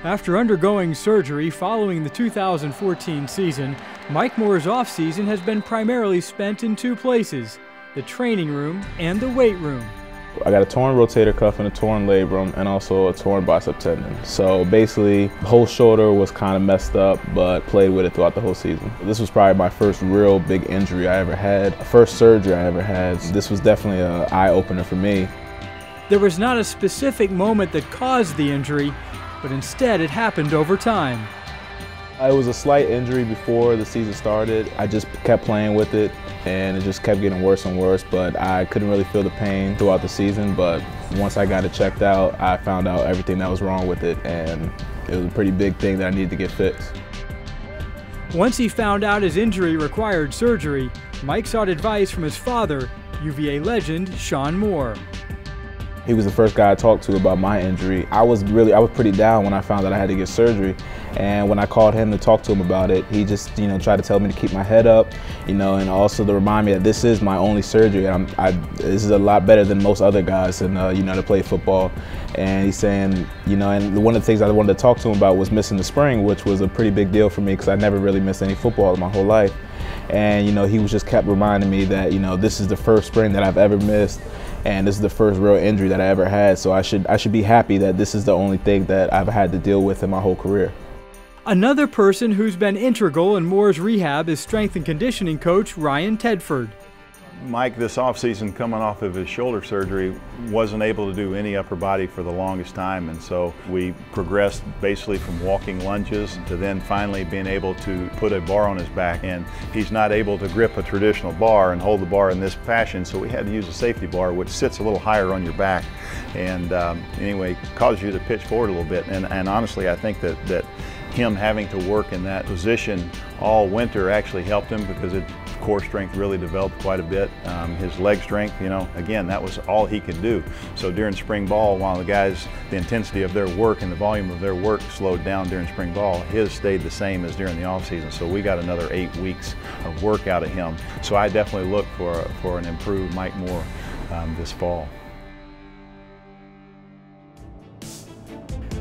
After undergoing surgery following the 2014 season, Mike Moore's offseason has been primarily spent in two places, the training room and the weight room. I got a torn rotator cuff and a torn labrum and also a torn bicep tendon. So basically, the whole shoulder was kind of messed up, but played with it throughout the whole season. This was probably my first real big injury I ever had, first surgery I ever had. This was definitely an eye-opener for me. There was not a specific moment that caused the injury, but instead it happened over time. It was a slight injury before the season started. I just kept playing with it and it just kept getting worse and worse, but I couldn't really feel the pain throughout the season. But once I got it checked out, I found out everything that was wrong with it, and it was a pretty big thing that I needed to get fixed. Once he found out his injury required surgery, Mike sought advice from his father, UVA legend Sean Moore. He was the first guy I talked to about my injury. I was pretty down when I found that I had to get surgery. And when I called him to talk to him about it, he just, tried to tell me to keep my head up, and also to remind me that this is my only surgery. This is a lot better than most other guys, and to play football. And he's saying, and one of the things I wanted to talk to him about was missing the spring, which was a pretty big deal for me because I never really missed any football my whole life. And he was just kept reminding me that this is the first spring that I've ever missed, and this is the first real injury that I ever had. So I should be happy that this is the only thing that I've had to deal with in my whole career. Another person who's been integral in Moore's rehab is strength and conditioning coach Ryan Tedford. Mike, this offseason, coming off of his shoulder surgery, wasn't able to do any upper body for the longest time, and so we progressed basically from walking lunges to then finally being able to put a bar on his back. And he's not able to grip a traditional bar and hold the bar in this fashion, so we had to use a safety bar, which sits a little higher on your back, and anyway, causes you to pitch forward a little bit. And honestly, I think that him having to work in that position all winter actually helped him, because core strength really developed quite a bit. His leg strength, again, that was all he could do. So during spring ball, while the intensity of their work and the volume of their work slowed down during spring ball, his stayed the same as during the off season. So we got another 8 weeks of work out of him. So I definitely look for an improved Mike Moore this fall.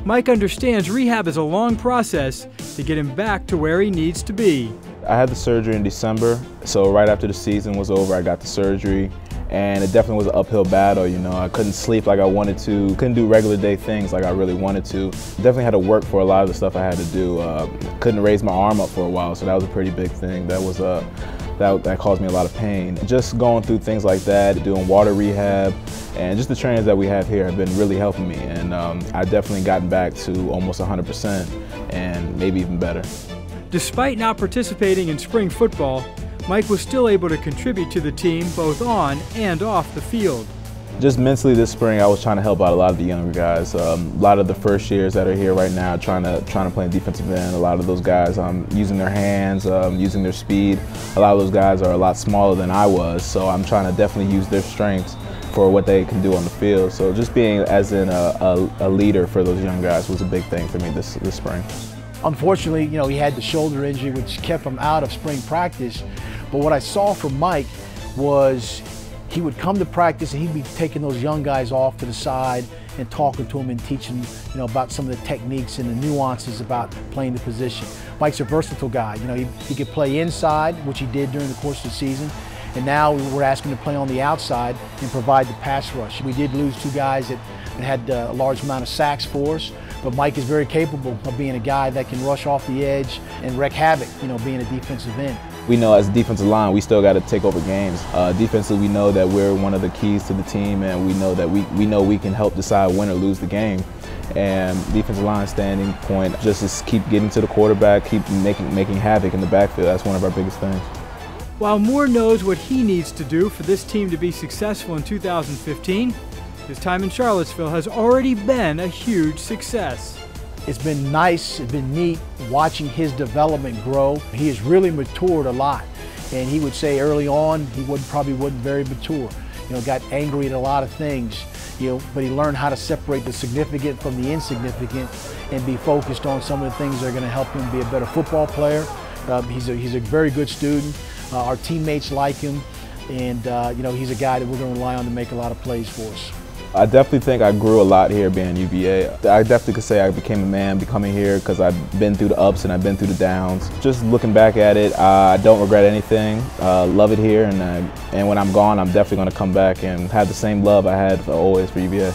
Mike understands rehab is a long process to get him back to where he needs to be. I had the surgery in December, so right after the season was over, I got the surgery, and it definitely was an uphill battle. I couldn't sleep like I wanted to, couldn't do regular day things like I really wanted to. Definitely had to work for a lot of the stuff I had to do. Couldn't raise my arm up for a while, so that was a pretty big thing. That caused me a lot of pain. Just going through things like that, doing water rehab, and just the trainers that we have here have been really helping me. And I've definitely gotten back to almost 100% and maybe even better. Despite not participating in spring football, Mike was still able to contribute to the team both on and off the field. Just mentally this spring, I was trying to help out a lot of the younger guys. A lot of the first years that are here right now trying to play defensive end. A lot of those guys using their hands, using their speed. A lot of those guys are a lot smaller than I was, so I'm trying to definitely use their strengths for what they can do on the field. So just being as in a leader for those young guys was a big thing for me this spring. Unfortunately, he had the shoulder injury, which kept him out of spring practice. But what I saw from Mike was he would come to practice and he'd be taking those young guys off to the side and talking to them and teaching about some of the techniques and the nuances about playing the position. Mike's a versatile guy. He could play inside, which he did during the course of the season. And now we're asking him to play on the outside and provide the pass rush. We did lose 2 guys that had a large amount of sacks for us, but Mike is very capable of being a guy that can rush off the edge and wreak havoc, being a defensive end. We know as a defensive line, we still got to take over games. Defensively, we know that we're one of the keys to the team, and we know that we can help decide win or lose the game. And defensive line standing point, just keep getting to the quarterback, keep making havoc in the backfield. That's one of our biggest things. While Moore knows what he needs to do for this team to be successful in 2015, his time in Charlottesville has already been a huge success. It's been nice, it's been neat watching his development grow. He has really matured a lot, and he would say early on he probably wasn't very mature. Got angry at a lot of things, but he learned how to separate the significant from the insignificant and be focused on some of the things that are going to help him be a better football player. He's a very good student. Our teammates like him, and he's a guy that we're going to rely on to make a lot of plays for us. I definitely think I grew a lot here being UVA. I definitely could say I became a man becoming here because I've been through the ups and I've been through the downs. Just looking back at it, I don't regret anything. Love it here, and when I'm gone, I'm definitely going to come back and have the same love I had always for UVA.